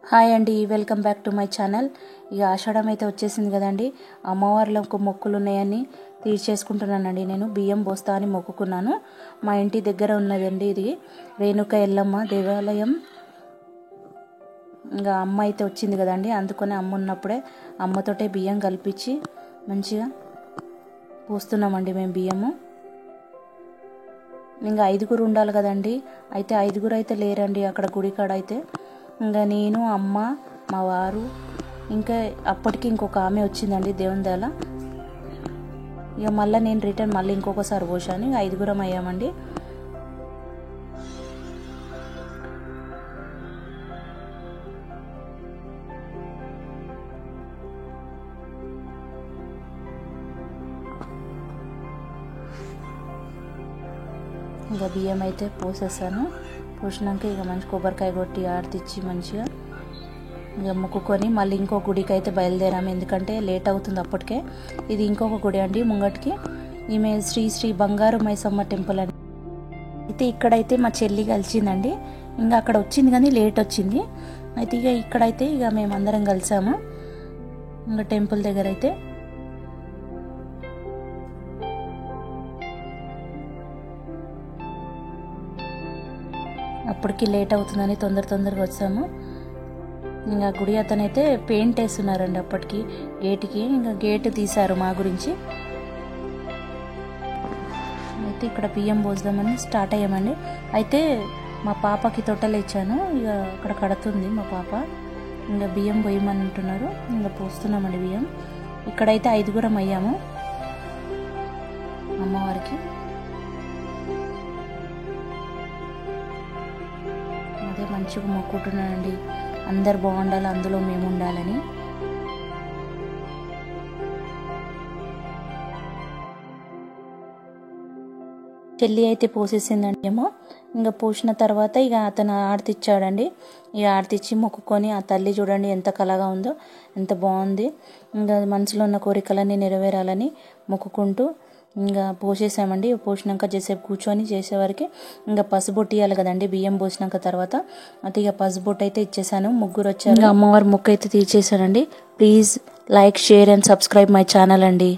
Hi అండి, welcome back to my channel. ఇక ఆషాఢం అయితే వచ్చేసింది కదండి. అమ్మవార్లకు మొక్కులు ఉన్నాయని తీర్చేసుకుంటున్నానండి. నేను బియ్యం పోస్తా అని మొక్కుకున్నాను. మా ఇంటి దగ్గర ఉన్నదండి ఇది రేణుక ఎల్లమ్మ దేవాలయం. ఇంకా అమ్మ అయితే వచ్చింది కదండి, అందుకని అమ్మ ఉన్నప్పుడే అమ్మతోటే బియ్యం కలిపించి మంచిగా పోస్తున్నామండి మేము బియ్యము. ఇంకా 5గురు ఉండాలి కదండి, అయితే 5గురు అయితే లేరండి అక్కడ గుడికాడ. అయితే ఇంకా నేను, అమ్మ, మా వారు, ఇంకా అప్పటికి ఇంకొక ఆమె వచ్చిందండి దేవుని దల. ఇక మళ్ళీ నేను రిటర్న్ మళ్ళీ ఇంకొకసారి పోసాను. ఇక 5గురం అయ్యామండి. ఇంకా బియ్యం అయితే పోసేసాను. పోసినాక ఇక మంచి కొబ్బరికాయ కొట్టి ఆర్తిచ్చి మంచిగా ఇక మొక్కుకొని మళ్ళీ ఇంకో గుడికి అయితే బయలుదేరాము. ఎందుకంటే లేట్ అవుతుంది అప్పటికే. ఇది ఇంకొక గుడి అండి ముంగటికి. ఈమె శ్రీ బంగారు మైసమ్మ టెంపుల్ అని. అయితే ఇక్కడైతే మా చెల్లి కలిసిందండి. ఇంకా అక్కడ వచ్చింది కానీ లేట్ వచ్చింది. అయితే ఇక ఇక్కడైతే ఇక మేమందరం కలిసాము. ఇంకా టెంపుల్ దగ్గర అయితే అప్పటికి లేట్ అవుతుందని తొందరగా వచ్చాము. ఇంకా గుడి అతనైతే పెయింట్ వేస్తున్నారండి అప్పటికి గేటుకి. ఇంకా గేటు తీశారు మా గురించి. అయితే ఇక్కడ బియ్యం పోద్దామని స్టార్ట్ అయ్యామండి. అయితే మా పాపకి తొట్టలు ఇచ్చాను. ఇక అక్కడ కడుతుంది మా పాప. ఇంకా బియ్యం పోయమని అంటున్నారు. ఇంకా పోస్తున్నామండి బియ్యం. ఇక్కడైతే 5గురం అయ్యాము అమ్మవారికి. అదే మంచిగా మొక్కుంటున్నానండి, అందరు బాగుండాలి, అందులో మేము ఉండాలని. చెల్లి అయితే పోసేసిందండి ఏమో. ఇంకా పోసిన తర్వాత ఇక అతను ఆర్తిచ్చాడండి. ఇక ఆర్తిచ్చి మొక్కుకొని ఆ తల్లి చూడండి ఎంత కళగా ఉందో, ఎంత బాగుంది. ఇంకా మనసులో ఉన్న కోరికలన్నీ నెరవేరాలని మొక్కుకుంటూ ఇంకా పోసేసామండి. పోసినాక చేసేపు కూర్చొని చేసేవారికి ఇంకా పసుబొట్టు ఇవ్వాలి కదండి బియ్యం పోసినాక తర్వాత. అయితే ఇక పసుబొట్టు అయితే ఇచ్చేసాను. ముగ్గురు వచ్చారు. అమ్మవారి మొక్కు అయితే తీర్చేసానండి. Please like, share and subscribe my channel అండి.